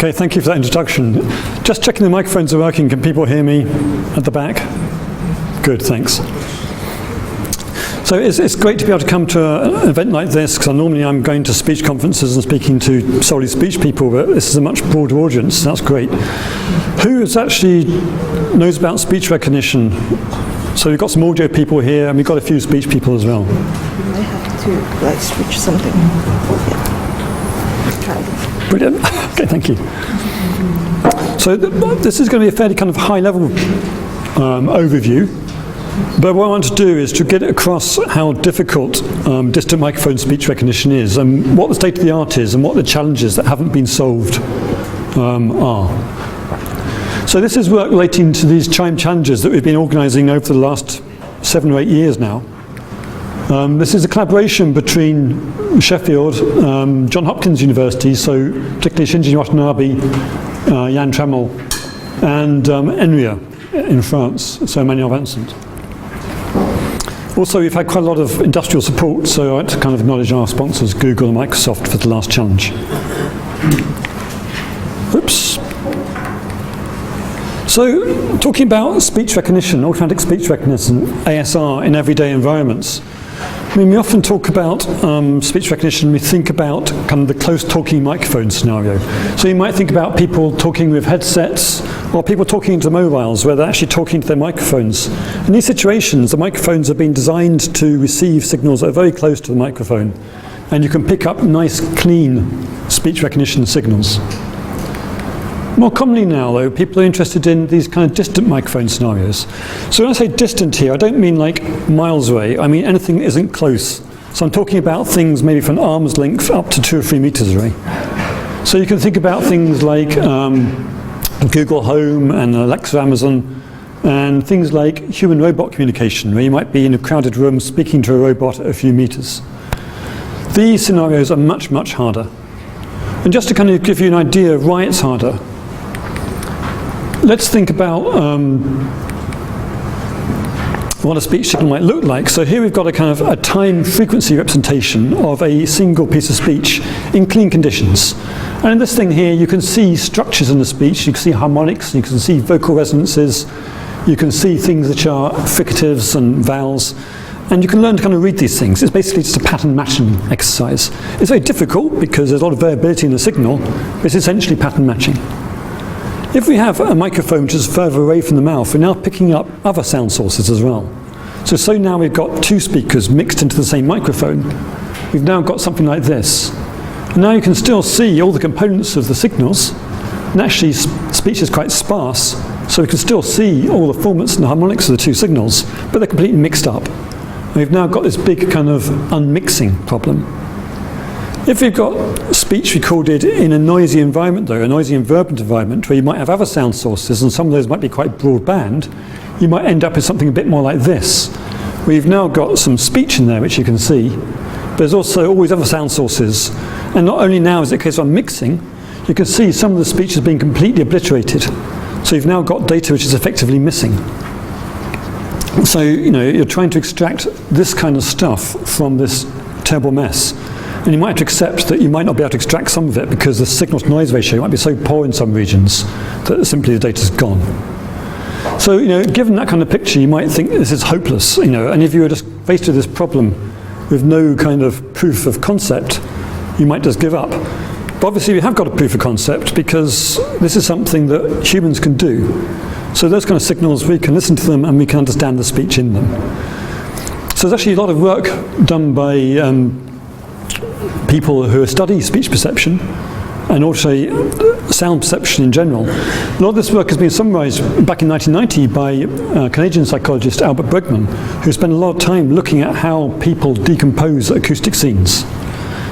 Okay, thank you for that introduction. Just checking the microphones are working. Can people hear me at the back? Good, thanks. So it's great to be able to come to an event like this, because normally I'm going to speech conferences and speaking to solely speech people, but this is a much broader audience, so that's great. Who actually knows about speech recognition? So we've got some audio people here, and we've got a few speech people as well. You may have to switch something. Yeah. Try this. Brilliant. Okay, thank you. So this is going to be a fairly kind of high-level overview. But what I want to do is to get across how difficult distant microphone speech recognition is, and what the state of the art is, and what the challenges that haven't been solved are. So this is work relating to these CHiME challenges that we've been organising over the last 7 or 8 years now. This is a collaboration between Sheffield, Johns Hopkins University, so particularly Shinji Watanabe, Jan Trammell, and ENRIA in France, so Emmanuel Vincent. Also, we've had quite a lot of industrial support, so I'd like to kind of acknowledge our sponsors, Google and Microsoft, for the last challenge. Oops. So, talking about speech recognition, automatic speech recognition, ASR, in everyday environments. I mean, we often talk about speech recognition, we think about kind of the close talking microphone scenario. So you might think about people talking with headsets, or people talking into mobiles where they're actually talking to their microphones. In these situations, the microphones have been designed to receive signals that are very close to the microphone, and you can pick up nice, clean speech recognition signals. More commonly now, though, people are interested in these kind of distant microphone scenarios. So when I say distant here, I don't mean like miles away. I mean anything that isn't close. So I'm talking about things maybe from arm's length up to 2 or 3 meters away. So you can think about things like Google Home and Alexa, Amazon, and things like human-robot communication, where you might be in a crowded room speaking to a robot at a few meters. These scenarios are much, much harder. And just to kind of give you an idea of why it's harder, let's think about what a speech signal might look like. So here we've got a kind of a time frequency representation of a single piece of speech in clean conditions. And in this thing here, you can see structures in the speech. You can see harmonics, you can see vocal resonances, you can see things which are fricatives and vowels. And you can learn to kind of read these things. It's basically just a pattern matching exercise. It's very difficult because there's a lot of variability in the signal, but it's essentially pattern matching. If we have a microphone which is further away from the mouth, we're now picking up other sound sources as well. So now we've got 2 speakers mixed into the same microphone. We've now got something like this. And now you can still see all the components of the signals. And actually, speech is quite sparse, so we can still see all the formants and the harmonics of the 2 signals, but they're completely mixed up. And we've now got this big kind of unmixing problem. If we've got speech recorded in a noisy environment, though, a noisy and verbant environment, where you might have other sound sources, and some of those might be quite broadband, you might end up with something a bit more like this. We've now got some speech in there, which you can see, but there's also all these other sound sources. And not only now is it a case of mixing, you can see some of the speech has been completely obliterated. So you've now got data which is effectively missing. So, you know, you're trying to extract this kind of stuff from this terrible mess. And you might have to accept that you might not be able to extract some of it because the signal-to-noise ratio might be so poor in some regions that simply the data's gone. So, you know, given that kind of picture, you might think this is hopeless, you know, and if you were just faced with this problem with no kind of proof of concept, you might just give up. But obviously we have got a proof of concept because this is something that humans can do. So those kind of signals, we can listen to them and we can understand the speech in them. So there's actually a lot of work done by people who study speech perception and also sound perception in general. A lot of this work has been summarised back in 1990 by Canadian psychologist Albert Bregman, who spent a lot of time looking at how people decompose acoustic scenes.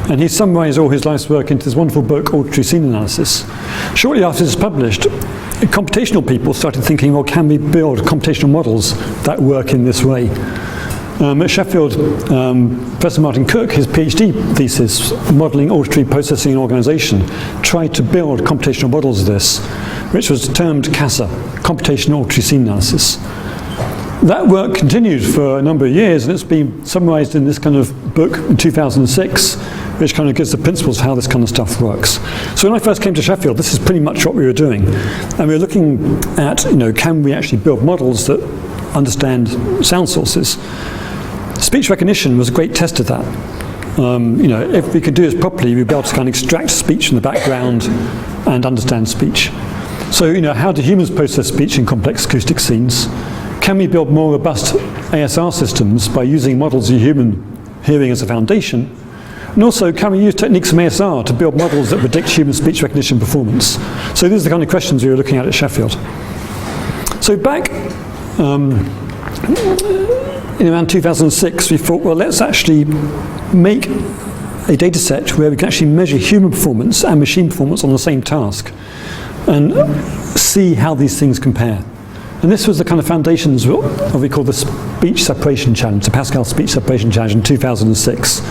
And he summarised all his life's work into this wonderful book, Auditory Scene Analysis. Shortly after this was published, computational people started thinking, well, can we build computational models that work in this way? At Sheffield, Professor Martin Cook, his PhD thesis, Modelling Auditory Processing and Organisation, tried to build computational models of this, which was termed CASA, Computational Auditory Scene Analysis. That work continued for a number of years, and it's been summarised in this kind of book in 2006, which kind of gives the principles of how this kind of stuff works. So when I first came to Sheffield, this is pretty much what we were doing. And we were looking at, can we actually build models that understand sound sources? Speech recognition was a great test of that. If we could do this properly, we'd be able to kind of extract speech from the background and understand speech. So, how do humans process speech in complex acoustic scenes? Can we build more robust ASR systems by using models of human hearing as a foundation? And also, can we use techniques from ASR to build models that predict human speech recognition performance? So these are the kind of questions we were looking at Sheffield. So back in around 2006, we thought, well, let's actually make a data set where we can actually measure human performance and machine performance on the same task and see how these things compare. And this was the kind of foundations of what we call the speech separation challenge, the Pascal speech separation challenge in 2006.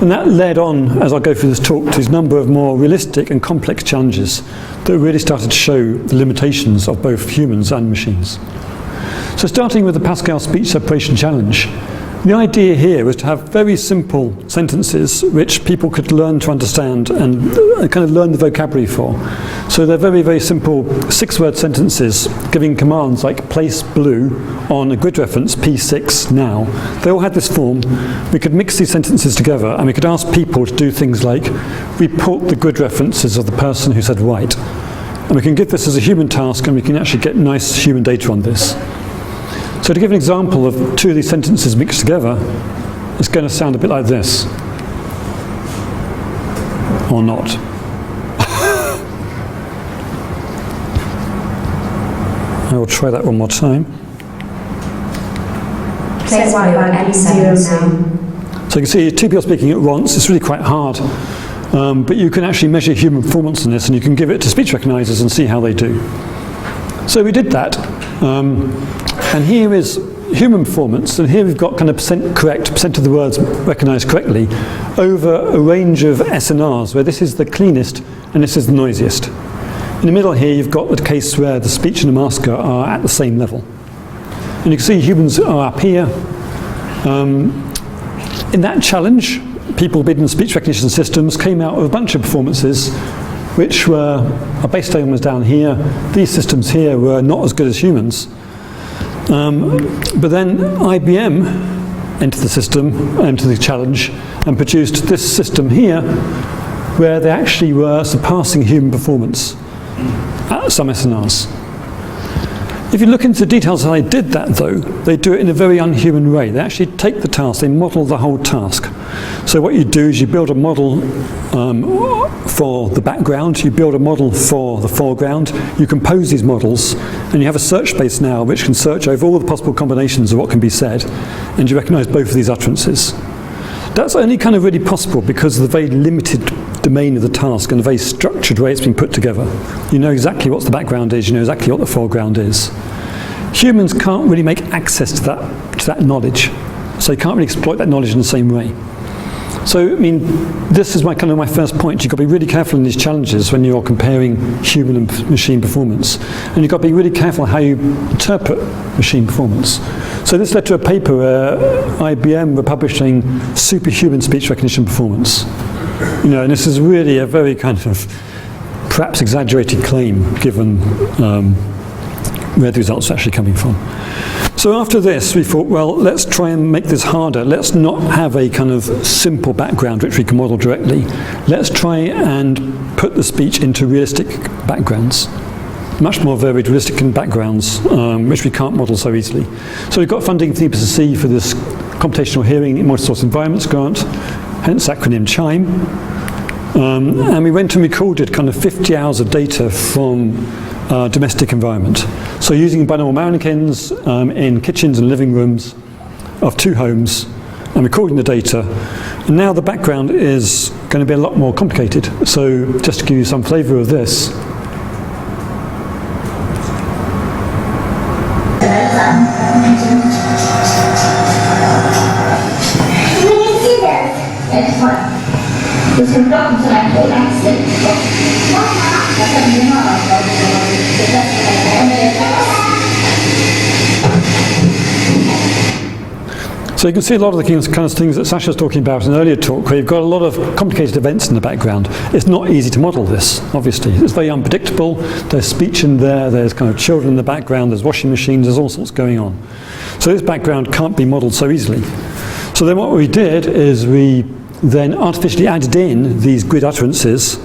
And that led on, as I'll go through this talk, to a number of more realistic and complex challenges that really started to show the limitations of both humans and machines. So starting with the Pascal speech separation challenge, the idea here was to have very simple sentences which people could learn to understand and kind of learn the vocabulary for. So they're very, very simple 6-word sentences giving commands like place blue on a grid reference P6 now. They all had this form. We could mix these sentences together and we could ask people to do things like report the grid references of the person who said white. And we can give this as a human task and we can actually get nice human data on this. So to give an example of 2 of these sentences mixed together, it's going to sound a bit like this. Or not. I will try that one more time. Place Y1 So you can see 2 people speaking at once. It's really quite hard. But you can actually measure human performance in this and you can give it to speech recognizers and see how they do. So we did that. And here is human performance, and here we've got kind of percent of the words recognized correctly over a range of SNRs, where this is the cleanest and this is the noisiest. In the middle here you've got the case where the speech and the masker are at the same level. And you can see humans are up here. In that challenge, people building speech recognition systems came out with a bunch of performances which were, our baseline was down here. These systems here were not as good as humans. But then IBM entered the system, entered the challenge, and produced this system here, where they actually were surpassing human performance at some SNRs. If you look into the details of how they did that, though, they do it in a very unhuman way. They actually take the task, they model the whole task. So what you do is you build a model for the background, you build a model for the foreground, you compose these models, and you have a search space now which can search over all the possible combinations of what can be said, and you recognize both of these utterances. That's only kind of really possible because of the very limited domain of the task and the very structured way it's been put together. You know exactly what the background is, you know exactly what the foreground is. Humans can't really make access to that knowledge, so they can't really exploit that knowledge in the same way. So, I mean, this is my first point. You've got to be really careful in these challenges when you're comparing human and machine performance. And you've got to be really careful how you interpret machine performance. So this led to a paper where IBM were publishing superhuman speech recognition performance. And this is really a very kind of perhaps exaggerated claim given where the results are actually coming from. So after this, we thought, well, let's try and make this harder. Let's not have a kind of simple background which we can model directly. Let's try and put the speech into realistic backgrounds, much more varied realistic backgrounds, which we can't model so easily. So we've got funding from the EPSC for this computational hearing in multi-source environments grant, hence acronym CHiME. And we went and recorded kind of 50 hours of data from domestic environment. So using binaural mannequins in kitchens and living rooms of 2 homes and recording the data. And now the background is going to be a lot more complicated. So just to give you some flavour of this. So you can see a lot of the kind of things that Sasha was talking about in an earlier talk, where you've got a lot of complicated events in the background. It's not easy to model this, obviously. It's very unpredictable. There's speech in there, there's kind of children in the background, there's washing machines, there's all sorts going on. So this background can't be modeled so easily. So then what we did is we then artificially added in these grid utterances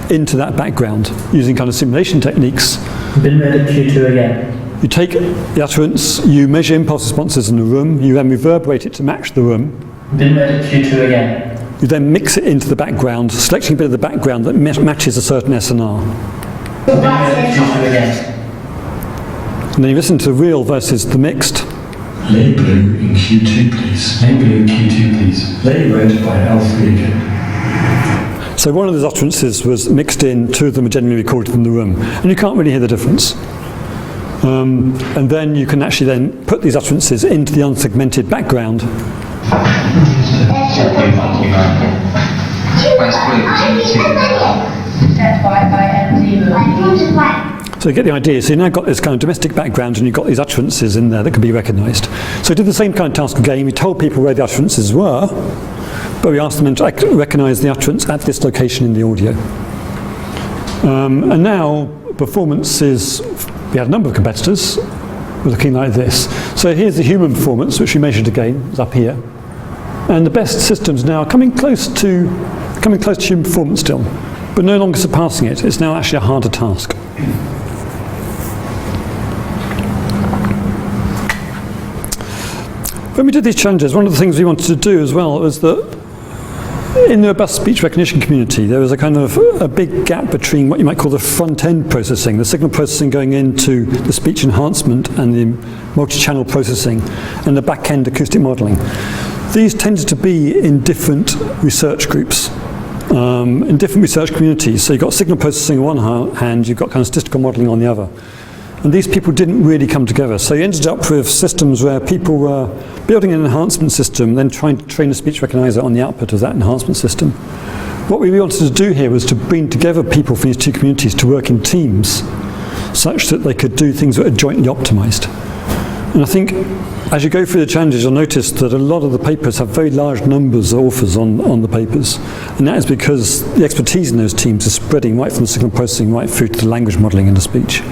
into that background using kind of simulation techniques. Bin read at Q2 again. You take the utterance, you measure impulse responses in the room, you then reverberate it to match the room. Bin read at Q2 again. You then mix it into the background, selecting a bit of the background that matches a certain SNR. Bin read at Q2 again. And then you listen to the real versus the mixed. Lay blue in Q2, please. Lay blue in Q2, please. Lay red by L3 again. So one of those utterances was mixed in, two of them are generally recorded in the room. And you can't really hear the difference. And then you can actually then put these utterances into the unsegmented background. So you get the idea. So you've now got this kind of domestic background and you've got these utterances in there that can be recognised. So we did the same kind of task again. We told people where the utterances were, but we asked them to recognise the utterance at this location in the audio. And now performance is, we had a number of competitors looking like this. So here's the human performance, which we measured again, it's up here. And the best systems now are coming close to human performance still, but no longer surpassing it. It's now actually a harder task. When we did these challenges, one of the things we wanted to do as well was that in the robust speech recognition community, there was a kind of a big gap between what you might call the front-end processing, the signal processing going into the speech enhancement and the multi-channel processing, and the back-end acoustic modelling. These tended to be in different research groups, in different research communities. So you've got signal processing on one hand, you've got kind of statistical modelling on the other. And these people didn't really come together. So you ended up with systems where people were building an enhancement system, then trying to train a speech recognizer on the output of that enhancement system. What we wanted to do here was to bring together people from these two communities to work in teams, such that they could do things that are jointly optimized. And I think as you go through the challenges, you'll notice that a lot of the papers have very large numbers of authors on the papers. And that is because the expertise in those teams is spreading right from the signal processing right through to the language modelling and the speech.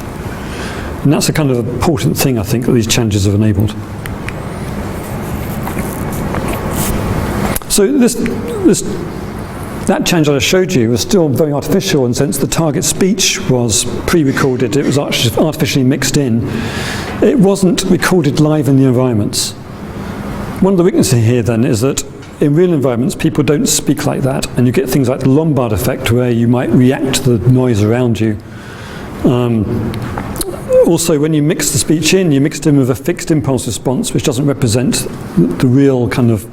And that's a kind of important thing, I think, that these challenges have enabled. So that challenge that I showed you was still very artificial in the sense the target speech was pre-recorded, it was artificially mixed in. It wasn't recorded live in the environments. One of the weaknesses here then is that in real environments people don't speak like that, and you get things like the Lombard effect where you might react to the noise around you. Also, when you mix the speech in, you mix it in with a fixed impulse response, which doesn't represent the real kind of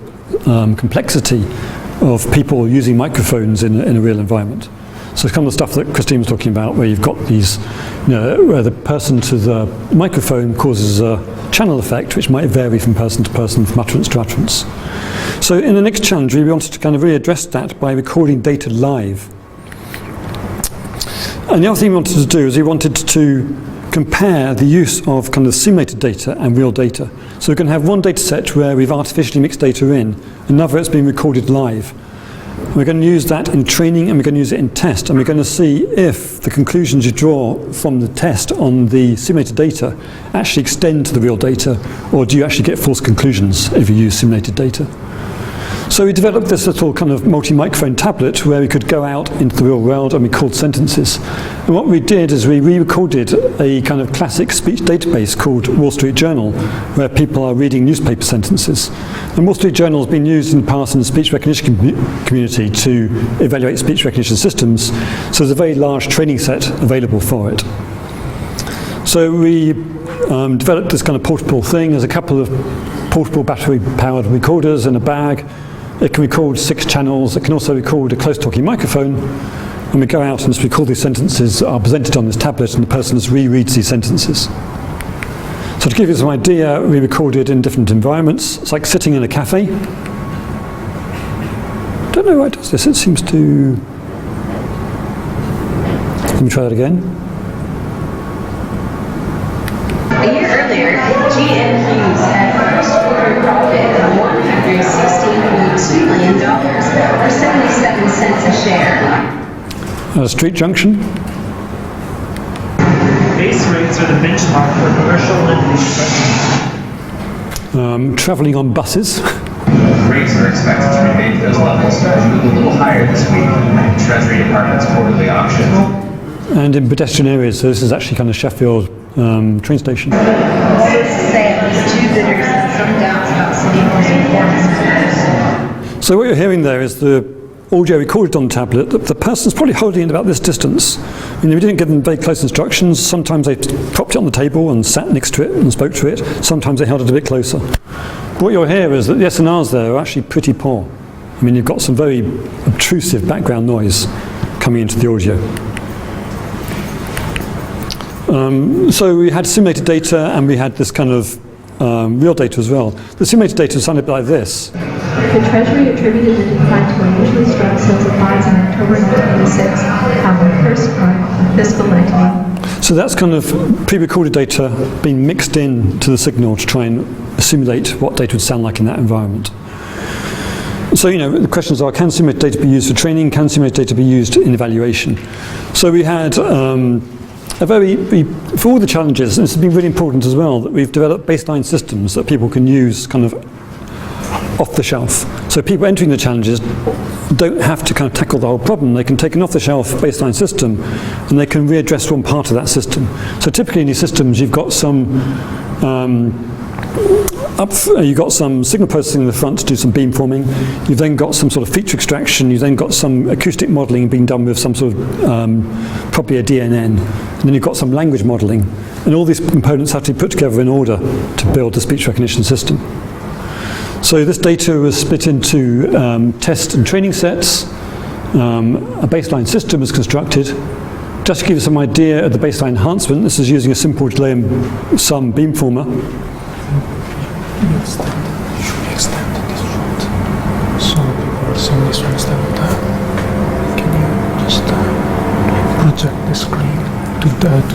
complexity of people using microphones in a real environment. So it's kind of the stuff that Christine was talking about, where you've got these, where the person to the microphone causes a channel effect, which might vary from person to person, from utterance to utterance. So in the next challenge, we wanted to kind of really address that by recording data live. And the other thing we wanted to do is we wanted to compare the use of kind of simulated data and real data. So we're going to have one data set where we've artificially mixed data in, another that's been recorded live. We're going to use that in training and we're going to use it in test, and we're going to see if the conclusions you draw from the test on the simulated data actually extend to the real data, or do you actually get false conclusions if you use simulated data. So we developed this little kind of multi-microphone tablet where we could go out into the real world and record sentences. And what we did is we re-recorded a kind of classic speech database called Wall Street Journal, where people are reading newspaper sentences. And Wall Street Journal has been used in the past in the speech recognition community to evaluate speech recognition systems, so there's a very large training set available for it. So we developed this kind of portable thing. There's a couple of portable battery-powered recorders in a bag. It can record 6 channels. It can also record a close-talking microphone. And we go out and just record these sentences that are presented on this tablet, and the person just rereads these sentences. So to give you some idea, we recorded in different environments. It's like sitting in a cafe. I don't know why it does this. It seems to... Let me try that again. A year earlier, GM Hughes had first quarter profit of $2 million, or 77 cents a share. Street junction. Base rates are the benchmark for commercial lending. Travelling on buses. Rates are expected to remain at those levels, move a little higher this week in Treasury Department's quarterly auction. And in pedestrian areas, so this is actually kind of Sheffield train station. Sources say at least 2 bidders have some doubts about Cinewor's performance. So what you're hearing there is the audio recorded on the tablet. The person's probably holding it about this distance. I mean, we didn't give them very close instructions. Sometimes they propped it on the table and sat next to it and spoke to it. Sometimes they held it a bit closer. What you'll hear is that the SNRs there are actually pretty poor. I mean, you've got some very obtrusive background noise coming into the audio. So we had simulated data and we had this kind of real data as well. The simulated data sounded like this. The Treasury attributed the decline to unusually strong sales of bonds in October 1986 on the first part of fiscal 1980. So that's kind of pre-recorded data being mixed in to the signal to try and simulate what data would sound like in that environment. So, the questions are, can simulated data be used for training? Can simulated data be used in evaluation? So we had for all the challenges, and this has been really important as well, that we've developed baseline systems that people can use kind of off the shelf. So people entering the challenges don't have to kind of tackle the whole problem. They can take an off-the-shelf baseline system and they can readdress one part of that system. So typically in these systems you've got some you've got some signal processing in the front to do some beamforming. You've then got some sort of feature extraction. You've then got some acoustic modelling being done with some sort of probably a DNN. And then you've got some language modelling. And all these components have to be put together in order to build the speech recognition system. So this data was split into test and training sets. A baseline system was constructed. Just to give you some idea of the baseline enhancement, this is using a simple delay and sum beamformer. Should we extend this shot so people are seeing this one instead of that? Can you just project the screen to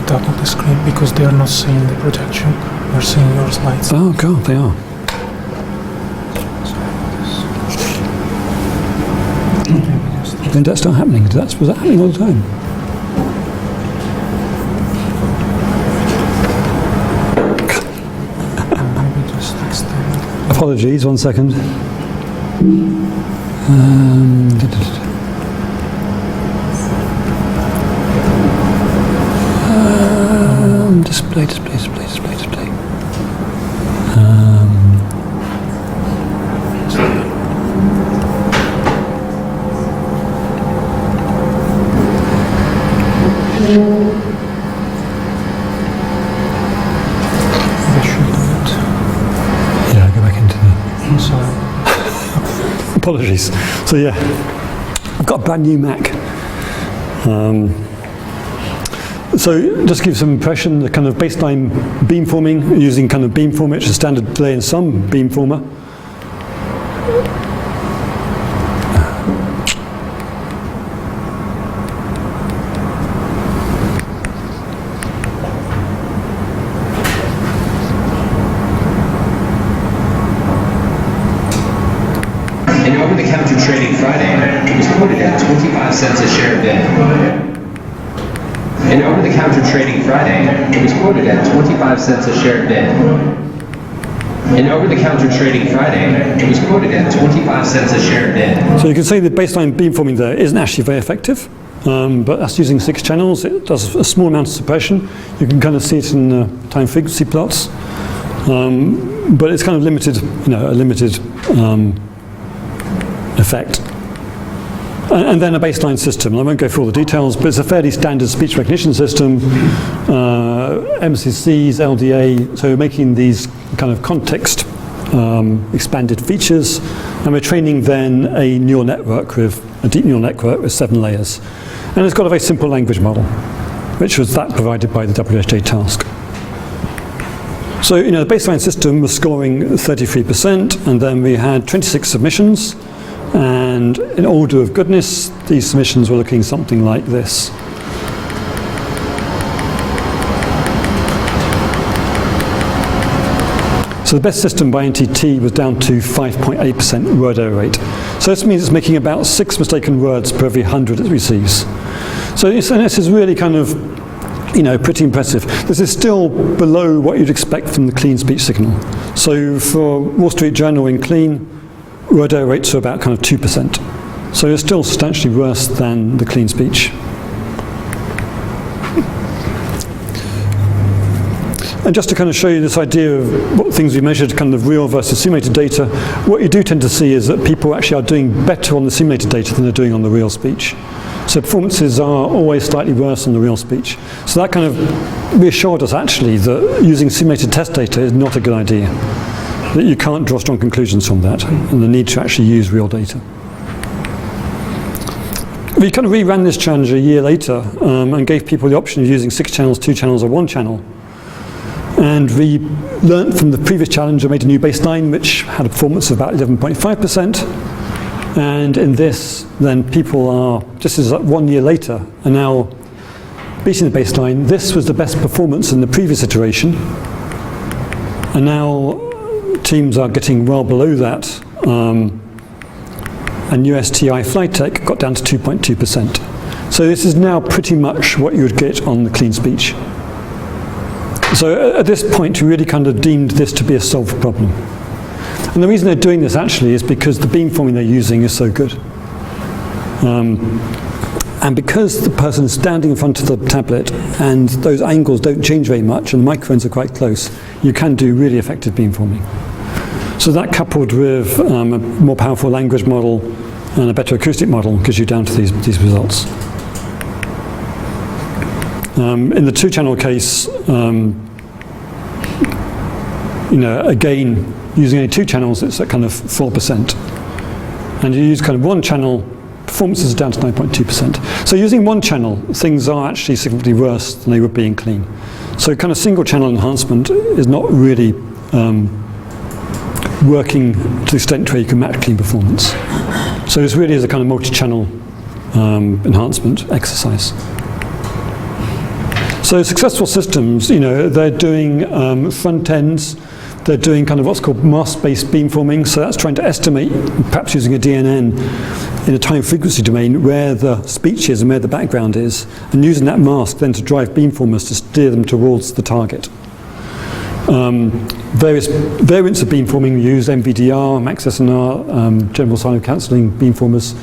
double the screen, because they are not seeing the projection, they're seeing your slides. Oh god, they are. When did that start happening? Was that happening all the time? Maybe just extend. Apologies, 1 second. Display. Yeah, go back into the... Sorry. Apologies. So yeah, I've got a brand new Mac. So just to give some impression, the kind of baseline beamforming, using kind of beamformer, which is a standard delay and sum beamformer. In over-the-counter trading Friday, it was quoted at 25 cents a share bid. In over-the-counter trading Friday, it was quoted at 25 cents a share bid. In over-the-counter trading Friday, it was quoted at 25 cents a share bid. So you can see the baseline beamforming there isn't actually very effective, but that's using 6 channels. It does a small amount of suppression. You can kind of see it in the time frequency plots, but it's kind of limited, a limited effect. And then a baseline system. I won't go through all the details, but it's a fairly standard speech recognition system, MCCs, LDA, so we're making these kind of context expanded features, and we're training then a neural network with a deep neural network with 7 layers. And it's got a very simple language model, which was that provided by the WSJ task. So, the baseline system was scoring 33%, and then we had 26 submissions. And in order of goodness, these submissions were looking something like this. So So the best system by NTT was down to 5.8% word error rate. So this means it's making about 6 mistaken words per every 100 it receives. So this is really kind of, pretty impressive. This is still below what you'd expect from the clean speech signal. So for Wall Street Journal in clean, word error rates are about kind of 2%. So it's still substantially worse than the clean speech. And just to kind of show you this idea of what things we measured, kind of real versus simulated data, what you do tend to see is that people actually are doing better on the simulated data than they're doing on the real speech. So performances are always slightly worse on the real speech. So that kind of reassured us actually that using simulated test data is not a good idea. That you can't draw strong conclusions from that, and the need to actually use real data. We kind of reran this challenge a year later and gave people the option of using 6 channels, 2 channels, or 1 channel. And we learnt from the previous challenge and made a new baseline which had a performance of about 11.5%. And in this, then people are, just as 1 year later, are now beating the baseline. This was the best performance in the previous iteration. And now teams are getting well below that. And USTI Flytech got down to 2.2%. So this is now pretty much what you would get on the clean speech. So at this point, we really kind of deemed this to be a solved problem. And the reason they're doing this actually is because the beamforming they're using is so good. And because the person is standing in front of the tablet and those angles don't change very much and the microphones are quite close, you can do really effective beamforming. So that coupled with a more powerful language model and a better acoustic model gives you down to these results. In the 2-channel case, again, using only 2 channels, it's at kind of 4%. And you use kind of 1 channel, performances are down to 9.2%. So using 1 channel, things are actually significantly worse than they would be in clean. So kind of single channel enhancement is not really working to the extent where you can match clean performance. So this really is a kind of multi-channel enhancement exercise. So successful systems, they're doing front ends, they're doing kind of what's called mask-based beamforming, so that's trying to estimate, perhaps using a DNN in a time frequency domain, where the speech is and where the background is, and using that mask then to drive beamformers to steer them towards the target. Various variants of beamforming use MVDR, MaxSNR, general silent cancelling beamformers.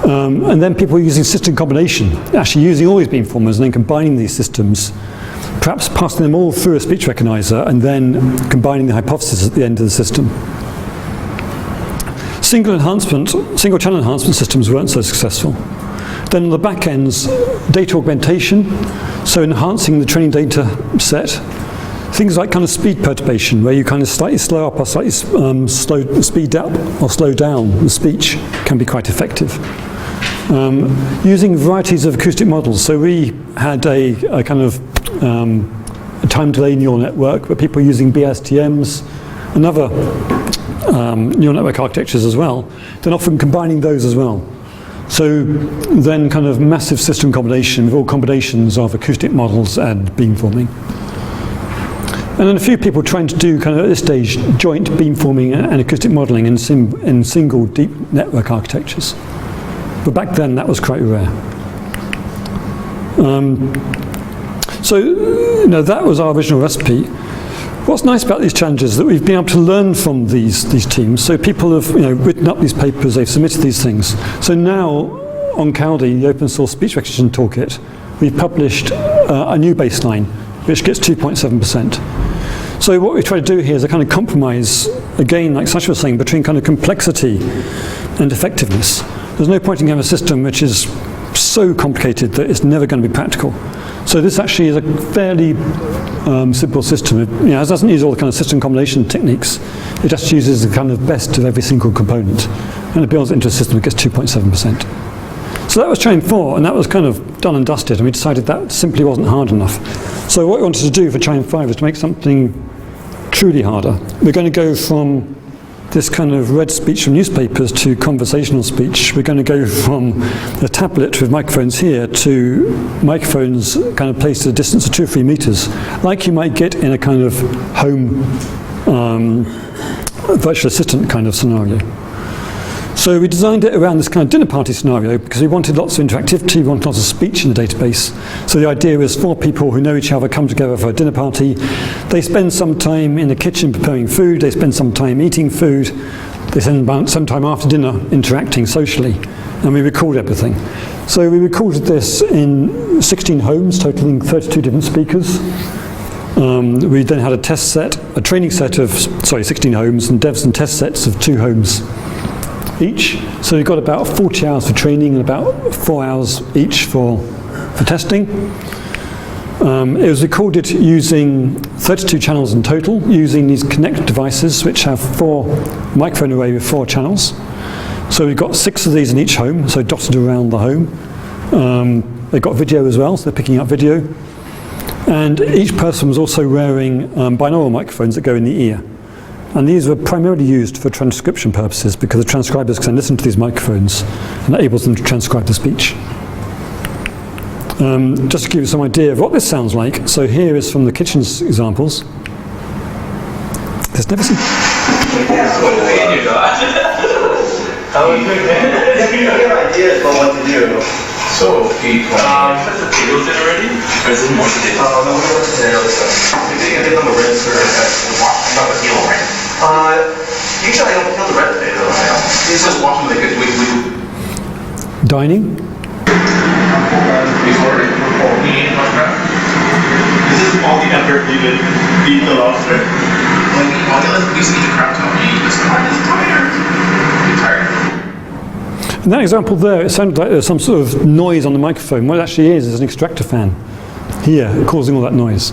And then people are using system combination, actually using all these beamformers and then combining these systems, perhaps passing them all through a speech recognizer and then combining the hypothesis at the end of the system. Single channel enhancement systems weren't so successful. Then on the back ends, data augmentation, so enhancing the training data set. Things like kind of speed perturbation, where you kind of slightly slow up or slightly speed up or slow down the speech can be quite effective. Using varieties of acoustic models. So we had a kind of a time delay neural network, but people are using BSTMs and other neural network architectures as well, then often combining those as well. So then kind of massive system combination with all combinations of acoustic models and beamforming. And then a few people trying to do kind of at this stage joint beamforming and acoustic modeling in single deep network architectures. But back then that was quite rare. So that was our original recipe. What's nice about these challenges is that we've been able to learn from these teams. So people have written up these papers, they've submitted these things. So now on Caldi, the open source speech recognition toolkit, we've published a new baseline which gets 2.7%. So what we try to do here is a kind of compromise, again, like Sasha was saying, between kind of complexity and effectiveness. There's no point in having a system which is so complicated that it's never going to be practical. So this actually is a fairly simple system. It doesn't use all the kind of system combination techniques. It just uses the kind of best of every single component. And it builds it into a system that gets 2.7%. So that was CHiME-4, and that was kind of done and dusted, and we decided that simply wasn't hard enough. So what we wanted to do for CHiME-5 is to make something truly harder. We're going to go from this kind of read speech from newspapers to conversational speech. We're going to go from a tablet with microphones here to microphones kind of placed at a distance of 2 or 3 meters, like you might get in a kind of home virtual assistant kind of scenario. So we designed it around this kind of dinner party scenario because we wanted lots of interactivity, we wanted lots of speech in the database. So the idea was 4 people who know each other come together for a dinner party. They spend some time in the kitchen preparing food, they spend some time eating food, they spend some time after dinner interacting socially, and we record everything. So we recorded this in 16 homes, totaling 32 different speakers. We then had a test set, a training set of, 16 homes, and devs and test sets of 2 homes each. So we got about 40 hours for training and about 4 hours each for testing. It was recorded using 32 channels in total, using these Connect devices, which have 4 microphone array with 4 channels. So we've got 6 of these in each home, so dotted around the home. They've got video as well, so they're picking up video. And each person was also wearing binaural microphones that go in the ear. And these were primarily used for transcription purposes because the transcribers can listen to these microphones and that enables them to transcribe the speech. Just to give you some idea of what this sounds like, so here is from the kitchen's examples. There's never seen... ideas about what to do. So, has the table been already? Or is it more today? No, we don't today. I did on the red sir. Not the heel, right? Usually I don't feel the red today though. It's just watching like we Dining. This is all the effort you would eat the lobster. When we see the crab top, you just tired. You're tired. In that example there, it sounded like there's some sort of noise on the microphone. What it actually is an extractor fan here, causing all that noise.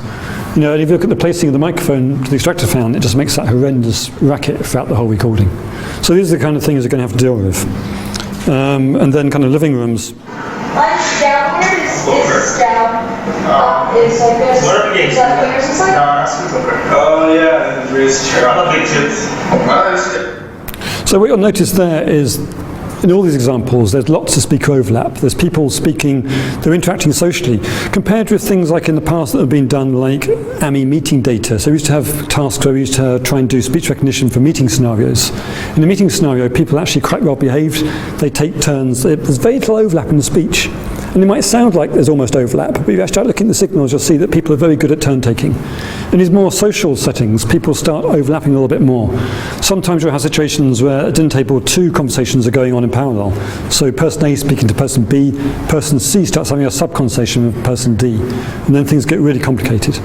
You know, and if you look at the placing of the microphone to the extractor fan, it just makes that horrendous racket throughout the whole recording. So these are the kind of things you're going to have to deal with. And then kind of living rooms. Lunch downward is down. It's like this. Is that what yours is like? No, that's over. Oh yeah, raised chair. I'm a big kids. So what you'll notice there is, in all these examples, there's lots of speaker overlap. There's people speaking, they're interacting socially, compared with things like in the past that have been done like AMI meeting data. So we used to have tasks where we used to try and do speech recognition for meeting scenarios. In a meeting scenario, people are actually quite well behaved. They take turns. There's very little overlap in the speech. And it might sound like there's almost overlap, but if you start looking at the signals, you'll see that people are very good at turn taking. In these more social settings, people start overlapping a little bit more. Sometimes you'll have situations where at a dinner table 2 conversations are going on in parallel. So person A speaking to person B, person C starts having a sub-conversation with person D, and then things get really complicated.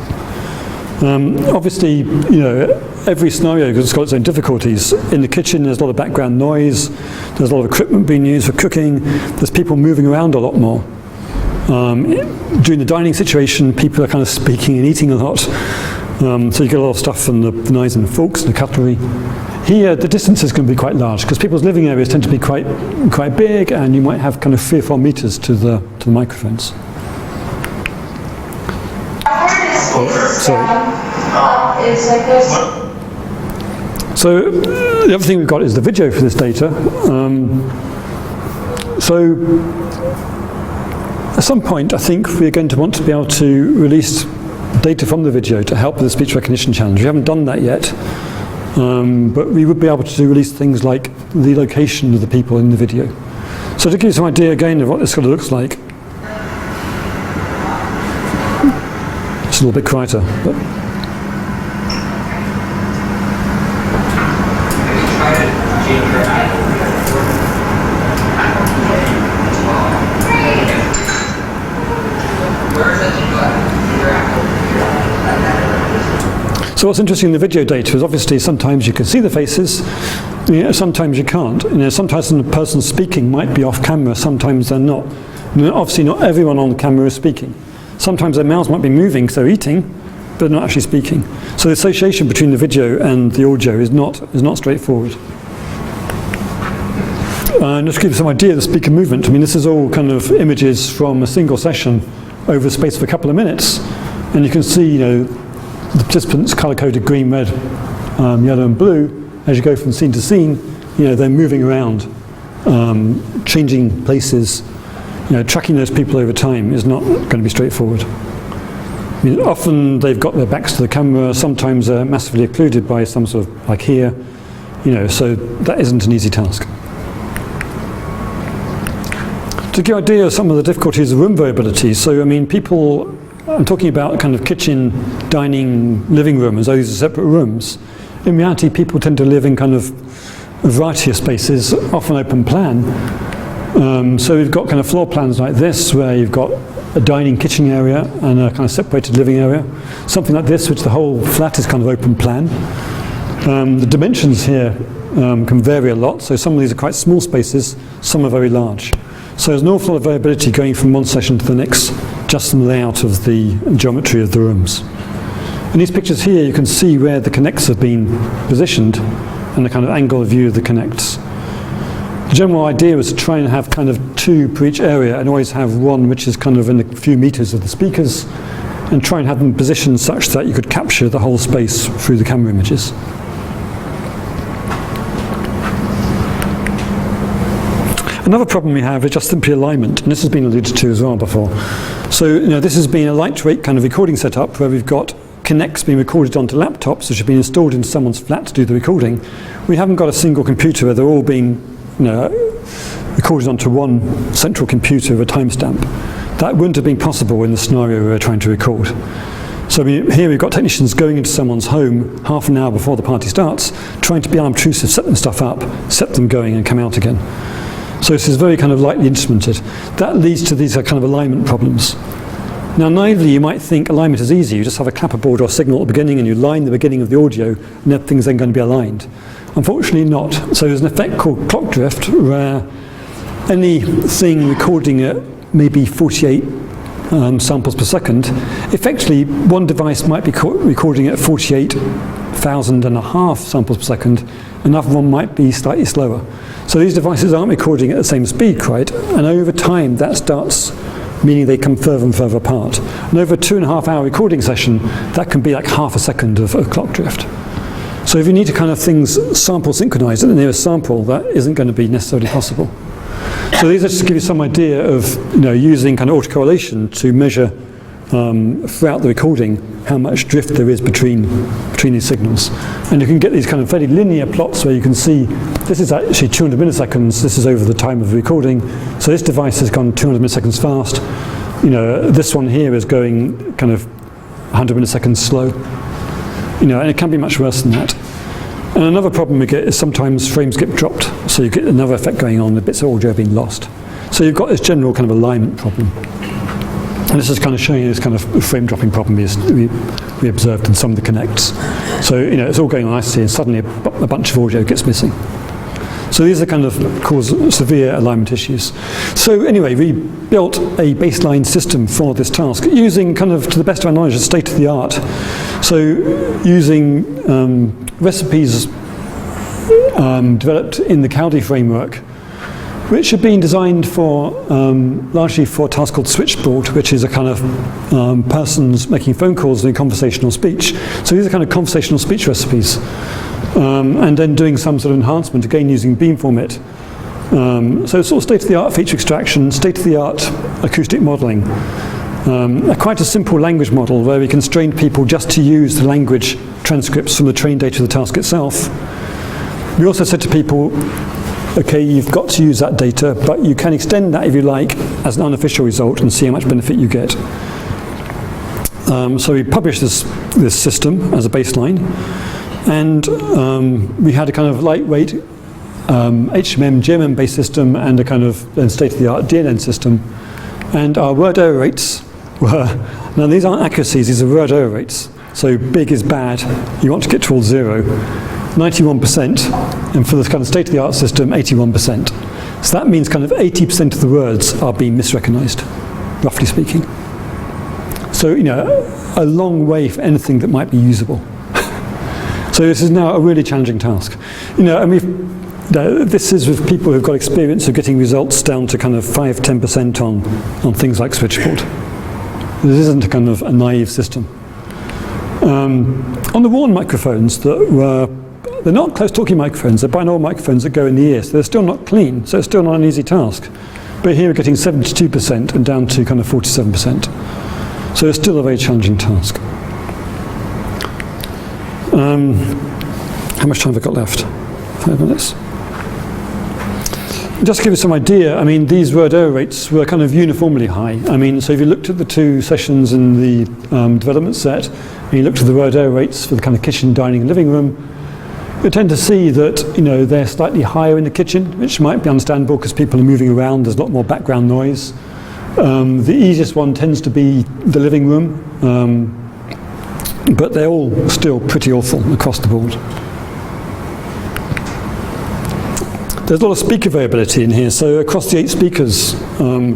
Obviously, you know, every scenario has got its own difficulties. In the kitchen, there's a lot of background noise. There's a lot of equipment being used for cooking. There's people moving around a lot more. During the dining situation, people are kind of speaking and eating a lot. So you get a lot of stuff from the knives and forks and the cutlery. Here, the distance is going to be quite large because people's living areas tend to be quite big, and you might have kind of 3 or 4 meters to the microphones. So the other thing we've got is the video for this data. So at some point, I think we're going to want to be able to release data from the video to help with the speech recognition challenge. We haven't done that yet, but we would be able to release things like the location of the people in the video. So to give you some idea again of what this sort of looks like, it's a little bit quieter, but. So what's interesting in the video data is obviously sometimes you can see the faces, you know, sometimes you can't. You know, sometimes the person speaking might be off camera, sometimes they're not. You know, obviously not everyone on camera is speaking. Sometimes their mouths might be moving because they're eating, but not actually speaking. So the association between the video and the audio is not straightforward. And just to give you some idea of the speaker movement, I mean, this is all kind of images from a single session over the space of a couple of minutes, and you can see, you know, the participants color-coded green, red, yellow and blue. As you go from scene to scene, you know, they're moving around, changing places. You know, tracking those people over time is not going to be straightforward. mean, often they've got their backs to the camera, sometimes they're massively occluded by some sort of, like here, you know, so that isn't an easy task. To give you an idea of some of the difficulties of room variability, so I mean, people, I'm talking about kind of kitchen, dining, living room as though these are separate rooms. In reality, people tend to live in kind of a variety of spaces, often open plan. So we've got kind of floor plans like this, where you've got a dining kitchen area and a kind of separated living area. Something like this, which the whole flat is kind of open plan. The dimensions here can vary a lot, so some of these are quite small spaces, some are very large. So there's an awful lot of variability going from one session to the next, just in the layout of the geometry of the rooms. In these pictures here, you can see where the connects have been positioned and the kind of angle of view of the connects. The general idea was to try and have kind of two per each area and always have one which is kind of in a few meters of the speakers and try and have them positioned such that you could capture the whole space through the camera images. Another problem we have is just simply alignment, and this has been alluded to as well before. So, you know, this has been a lightweight kind of recording setup where we've got connects being recorded onto laptops which have been installed into someone's flat to do the recording. We haven't got a single computer where they're all being, you know, recorded onto one central computer with a timestamp. That wouldn't have been possible in the scenario we were trying to record. So here we've got technicians going into someone's home half an hour before the party starts, trying to be unobtrusive, set them stuff up, set them going and come out again. So this is very kind of lightly instrumented. That leads to these kind of alignment problems. Now naively you might think alignment is easy, you just have a clapperboard or signal at the beginning and you line the beginning of the audio and everything's then going to be aligned. Unfortunately not. So there's an effect called clock drift where anything recording at maybe 48 samples per second, effectively one device might be recording at 48,500 samples per second, another one might be slightly slower. So these devices aren't recording at the same speed quite, and over time that starts meaning they come further and further apart. And over a 2.5 hour recording session, that can be like half a second of clock drift. So if you need to kind of things sample synchronize at the nearest sample, that isn't going to be necessarily possible. So these are just to give you some idea of, you know, using kind of autocorrelation to measure throughout the recording how much drift there is between these signals. And you can get these kind of very linear plots where you can see this is actually 200 milliseconds, this is over the time of the recording. So this device has gone 200 milliseconds fast. You know, this one here is going kind of 100 milliseconds slow. You know, and it can be much worse than that. And another problem we get is sometimes frames get dropped, so you get another effect going on, the bits of audio being lost. So you've got this general kind of alignment problem. And this is kind of showing you this kind of frame dropping problem we observed in some of the connects. So, you know, it's all going on nicely and suddenly a bunch of audio gets missing. So these are kind of cause severe alignment issues. So anyway, we built a baseline system for this task using kind of, to the best of our knowledge, the state of the art. So using recipes developed in the Caldi framework, which have been designed for largely for a task called switchboard, which is a kind of persons making phone calls doing conversational speech. So these are kind of conversational speech recipes. And then doing some sort of enhancement, again using beamformit. So sort of state-of-the-art feature extraction, state-of-the-art acoustic modelling. Quite a simple language model where we constrained people just to use the language transcripts from the trained data of the task itself. We also said to people, okay, you've got to use that data, but you can extend that if you like as an unofficial result and see how much benefit you get. So we published this system as a baseline. And we had a kind of lightweight HMM, GMM based system and a kind of state-of-the-art DNN system. And our word error rates were, now these aren't accuracies, these are word error rates. So big is bad, you want to get towards 0. 91%, and for this kind of state-of-the-art system, 81%. So that means kind of 80% of the words are being misrecognized, roughly speaking. So, you know, a long way for anything that might be usable. So this is now a really challenging task. You know, and this is with people who've got experience of getting results down to kind of 5–10% on things like switchboard. This isn't a kind of a naive system. On the Warn microphones they're not close talking microphones, they're binaural microphones that go in the ear, so they're still not clean, so it's still not an easy task. But here we're getting 72% and down to kind of 47%. So it's still a very challenging task. How much time have I got left? 5 minutes. Just to give you some idea, I mean, these word error rates were kind of uniformly high. I mean, so if you looked at the 2 sessions in the development set, and you looked at the word error rates for the kind of kitchen, dining, and living room, you tend to see that, you know, they're slightly higher in the kitchen, which might be understandable because people are moving around, there's a lot more background noise. The easiest one tends to be the living room, but they're all still pretty awful across the board. There's a lot of speaker variability in here, so across the 8 speakers, you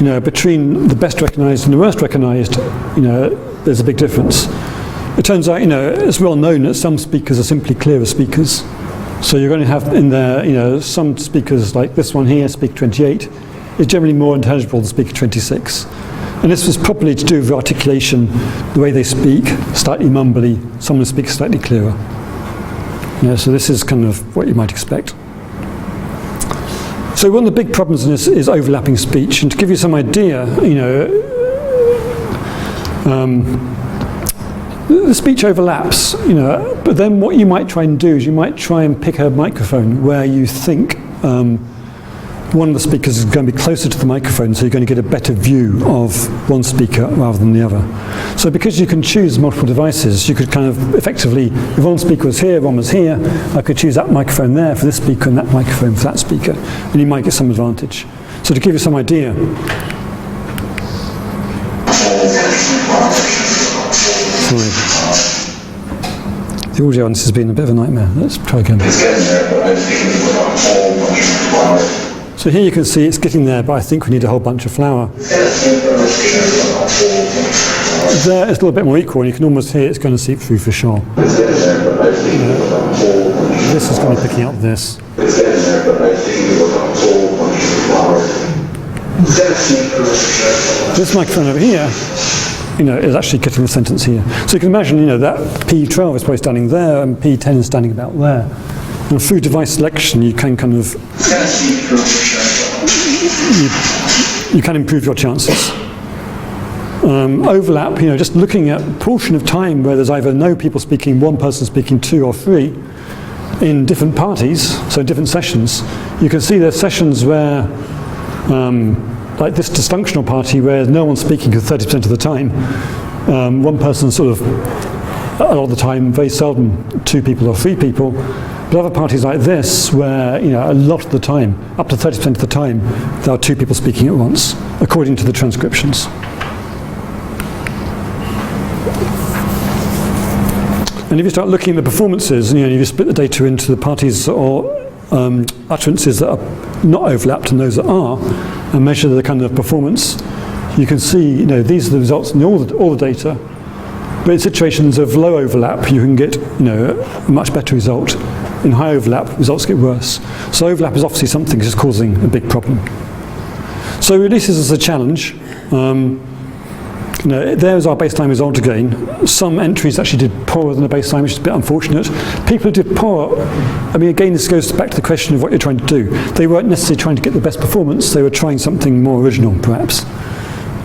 know, between the best recognised and the worst recognised, you know, there's a big difference. It turns out, you know, it's well known that some speakers are simply clearer speakers. So you're going to have in there, you know, some speakers like this one here, speaker 28, is generally more intelligible than speaker 26. And this was probably to do with articulation, the way they speak, slightly mumbly, someone speaks slightly clearer. You know, so this is kind of what you might expect. So one of the big problems in this is overlapping speech. And to give you some idea, you know, the speech overlaps, you know, but then what you might try and do is you might try and pick a microphone where you think one of the speakers is going to be closer to the microphone, so you're going to get a better view of one speaker rather than the other. So because you can choose multiple devices, you could kind of effectively, if one speaker was here, one was here, I could choose that microphone there for this speaker and that microphone for that speaker, and you might get some advantage. So to give you some idea, sorry. The audio on this has been a bit of a nightmare. Let's try again. So here you can see it's getting there, but I think we need a whole bunch of flour. There it's a little bit more equal, and you can almost hear it's going to seep through for sure. This is going to be picking up this. This microphone over here, you know, is actually getting the sentence here. So you can imagine, you know, that P12 is probably standing there, and P10 is standing about there. And through device selection, you can kind of you can improve your chances. Overlap, you know, just looking at portion of time where there's either no people speaking, one person speaking, 2 or 3 in different parties, so different sessions. You can see there's sessions where, like this dysfunctional party where no one's speaking for 30% of the time, one person sort of a lot of the time, very seldom 2 people or 3 people. But other parties like this, where, you know, a lot of the time, up to 30% of the time, there are 2 people speaking at once, according to the transcriptions. And if you start looking at the performances, you know, you split the data into the parties or utterances that are not overlapped and those that are, and measure the kind of performance, you can see, you know, these are the results in all the data. But in situations of low overlap, you can get, you know, a much better result. In high overlap, results get worse. So overlap is obviously something that's causing a big problem. So we release this as a challenge. You know, there's our baseline result again. Some entries actually did poorer than the baseline, which is a bit unfortunate. People who did poor, I mean, again, this goes back to the question of what you're trying to do. They weren't necessarily trying to get the best performance, they were trying something more original, perhaps,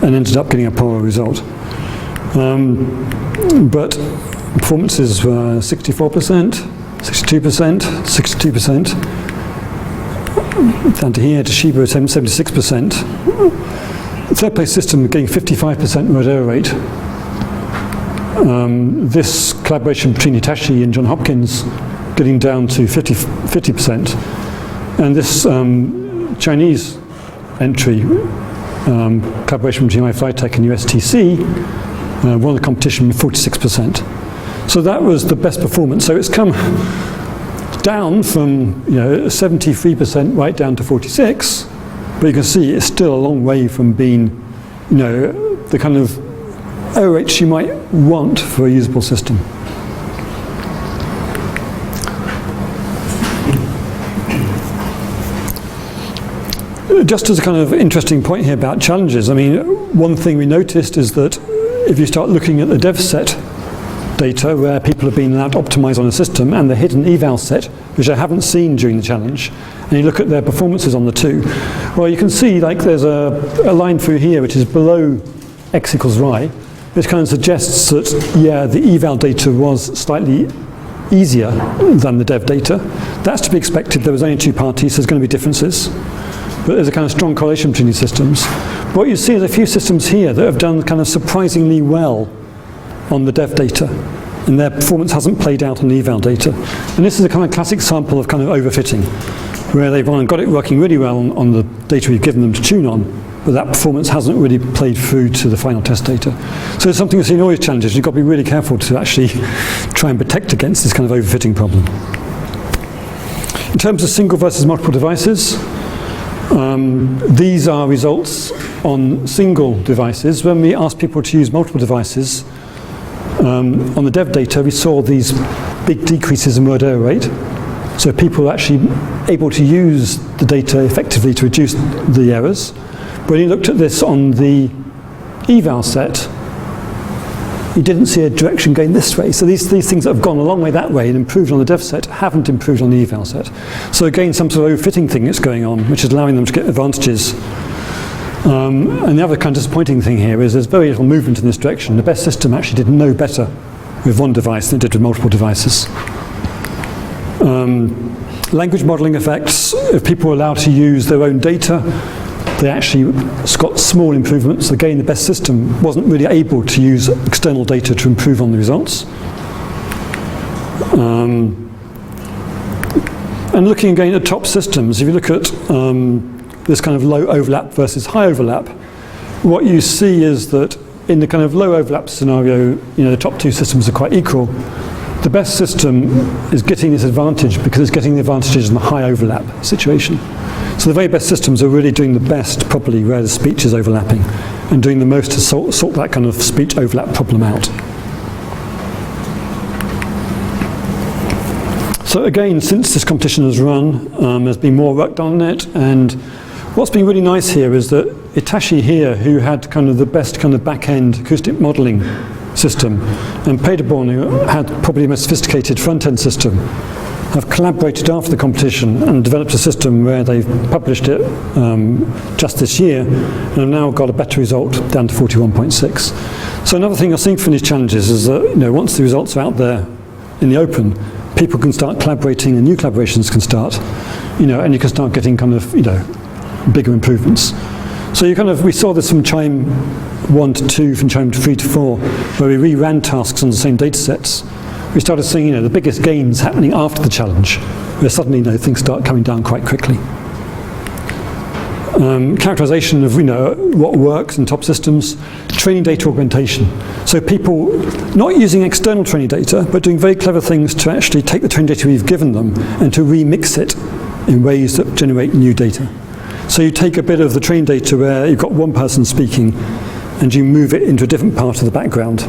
and ended up getting a poorer result. But performances were 64%, 62%, 62%. Down to here, to Toshiba, 76%. Third place system getting 55% word error rate. This collaboration between Hitachi and Johns Hopkins getting down to 50%. And this Chinese entry, collaboration between CHiME-5 and USTC, won the competition with 46%. So that was the best performance. So it's come down from, you know, 73% right down to 46%, but you can see it's still a long way from being, you know, the kind of error rates you might want for a usable system. Just as a kind of interesting point here about challenges, I mean, one thing we noticed is that if you start looking at the dev set data where people have been allowed to optimize on a system and the hidden eval set, which I haven't seen during the challenge, and you look at their performances on the 2, well, you can see like there's a line through here which is below x equals y, which kind of suggests that, yeah, the eval data was slightly easier than the dev data. That's to be expected. There was only 2 parties, so there's going to be differences. But there's a kind of strong correlation between these systems. But what you see is a few systems here that have done kind of surprisingly well on the dev data, and their performance hasn't played out on the eval data. And this is a kind of classic sample of kind of overfitting, where they've got it working really well on the data we've given them to tune on, but that performance hasn't really played through to the final test data. So it's something that's in all these challenges. You've got to be really careful to actually try and protect against this kind of overfitting problem. In terms of single versus multiple devices, these are results on single devices. When we asked people to use multiple devices, on the dev data, we saw these big decreases in word error rate. So people were actually able to use the data effectively to reduce the errors. When you looked at this on the eval set, you didn't see a direction going this way. So these things that have gone a long way that way and improved on the dev set haven't improved on the eval set. So again, some sort of overfitting thing that's going on, which is allowing them to get advantages. And the other kind of disappointing thing here is there's very little movement in this direction. The best system actually did no better with one device than it did with multiple devices. Language modeling effects, if people were allowed to use their own data, they actually got small improvements. Again, the best system wasn't really able to use external data to improve on the results. And looking again at top systems, if you look at this kind of low overlap versus high overlap, what you see is that in the kind of low overlap scenario, the top 2 systems are quite equal. The best system is getting this advantage because it's getting the advantages in the high overlap situation. So the very best systems are really doing the best properly where the speech is overlapping and doing the most to sort that kind of speech overlap problem out. So again, since this competition has run, there's been more work done on it, and what's been really nice here is that Itachi here, who had kind of the best kind of back-end acoustic modelling system, and Paderborn, who had probably the most sophisticated front-end system, have collaborated after the competition and developed a system where they've published it just this year and have now got a better result down to 41.6. So another thing I've seen from these challenges is that once the results are out there in the open, people can start collaborating and new collaborations can start, and you can start getting kind of bigger improvements. So we saw this from CHiME 1 to 2, from CHiME 3 to 4, where we reran tasks on the same data sets. We started seeing the biggest gains happening after the challenge, where suddenly things start coming down quite quickly. Characterization of what works in top systems, training data augmentation. So people not using external training data, but doing very clever things to actually take the training data we've given them and to remix it in ways that generate new data. So you take a bit of the training data where you've got one person speaking and you move it into a different part of the background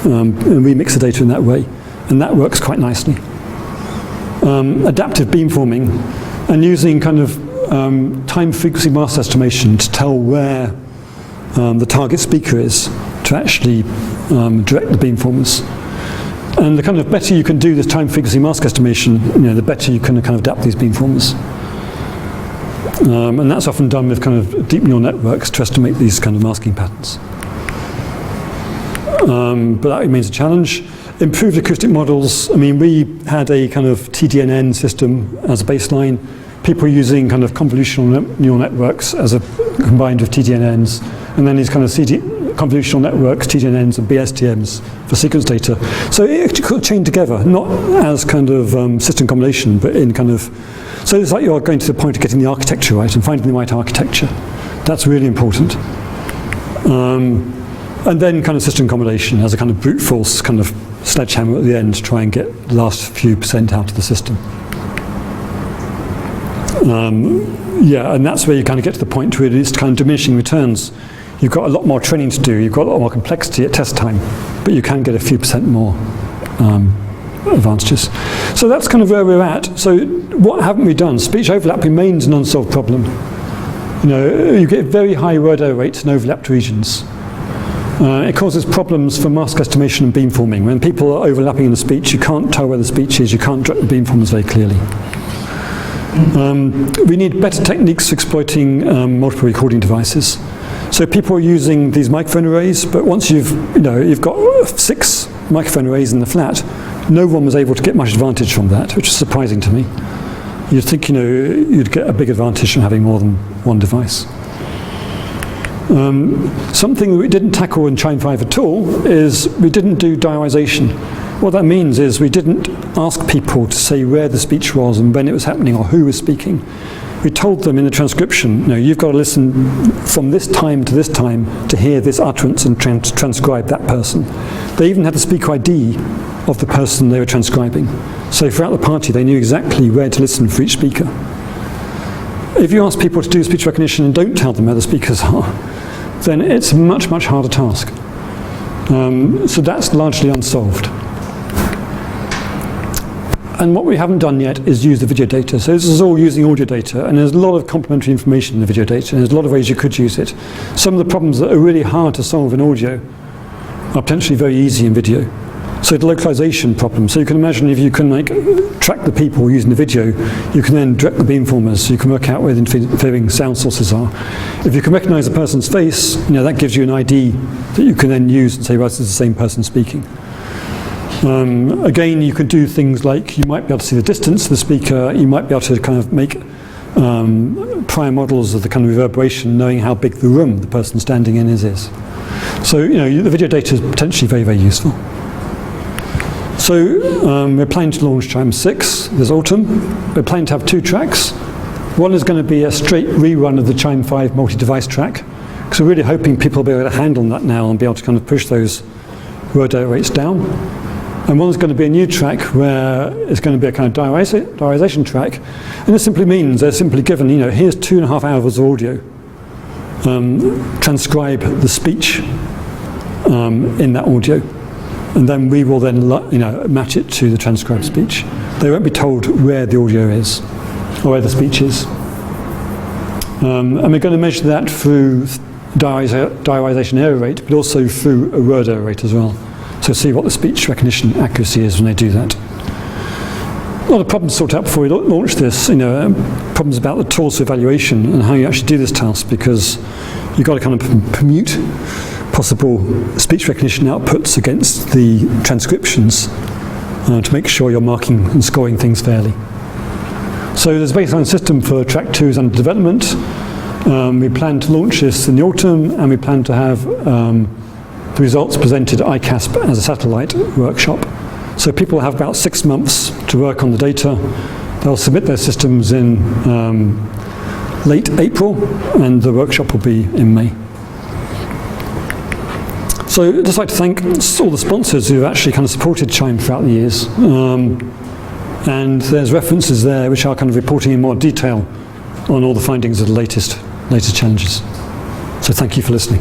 and remix the data in that way. And that works quite nicely. Adaptive beamforming and using kind of time frequency mask estimation to tell where the target speaker is to actually direct the beamformers. And the kind of better you can do this time frequency mask estimation, the better you can kind of adapt these beamformers. And that's often done with kind of deep neural networks to estimate these kind of masking patterns. But that remains a challenge. Improved acoustic models. I mean, we had a kind of TDNN system as a baseline. People using kind of convolutional neural networks as a combined with TDNNs, and then these kind of convolutional networks, TDNNs and BSTMs for sequence data. So it actually could chain together, not as kind of system combination, but in kind of. So it's like you're going to the point of getting the architecture right and finding the right architecture. That's really important. And then kind of system combination as a kind of brute force kind of sledgehammer at the end to try and get the last few % out of the system. And that's where you kind of get to the point where it's kind of diminishing returns. You've got a lot more training to do, you've got a lot more complexity at test time, but you can get a few % more advantages. So that's kind of where we're at. So what haven't we done? Speech overlap remains an unsolved problem. You get very high word error rates in overlapped regions. It causes problems for mask estimation and beamforming. When people are overlapping in the speech, you can't tell where the speech is, you can't direct the beamformers very clearly. We need better techniques for exploiting multiple recording devices. So people are using these microphone arrays, but once you've got 6 microphone arrays in the flat, no one was able to get much advantage from that, which is surprising to me. You'd think you'd get a big advantage from having more than one device. Something that we didn't tackle in CHiME-5 at all is we didn't do diarization. What that means is we didn't ask people to say where the speech was and when it was happening or who was speaking. We told them in the transcription, you've got to listen from this time to hear this utterance and transcribe that person. They even had the speaker ID of the person they were transcribing. So throughout the party, they knew exactly where to listen for each speaker. If you ask people to do speech recognition and don't tell them where the speakers are, then it's a much, much harder task. So that's largely unsolved. And what we haven't done yet is use the video data. So this is all using audio data, and there's a lot of complementary information in the video data, and there's a lot of ways you could use it. Some of the problems that are really hard to solve in audio are potentially very easy in video. So the localization problem. So you can imagine if you can track the people using the video, you can then direct the beamformers, so you can work out where the interfering sound sources are. If you can recognize a person's face, that gives you an ID that you can then use and say, right, this is the same person speaking. Again, you could do things like you might be able to see the distance of the speaker, you might be able to kind of make prior models of the kind of reverberation, knowing how big the room the person standing in is. So, the video data is potentially very, very useful. So, we're planning to launch CHiME-6 this autumn. We're planning to have 2 tracks. One is going to be a straight rerun of the CHiME-5 multi-device track, because we're really hoping people will be able to handle that now and be able to kind of push those word error rates down. And one's going to be a new track where it's going to be a kind of diarization track. And this simply means they're simply given, here's 2.5 hours of audio. Transcribe the speech in that audio. And then we will then match it to the transcribed speech. They won't be told where the audio is or where the speech is. And we're going to measure that through diarization error rate, but also through a word error rate as well. So see what the speech recognition accuracy is when they do that. A lot of problems sorted out before we launch this. Problems about the tools for evaluation and how you actually do this task, because you've got to kind of permute possible speech recognition outputs against the transcriptions to make sure you're marking and scoring things fairly. So there's a baseline system for track 2 is under development. We plan to launch this in the autumn, and we plan to have the results presented at ICASP as a satellite workshop. So people have about 6 months to work on the data. They'll submit their systems in late April, and the workshop will be in May. So I'd just like to thank all the sponsors who have actually kind of supported CHiME throughout the years. And there's references there which are kind of reporting in more detail on all the findings of the latest challenges. So thank you for listening.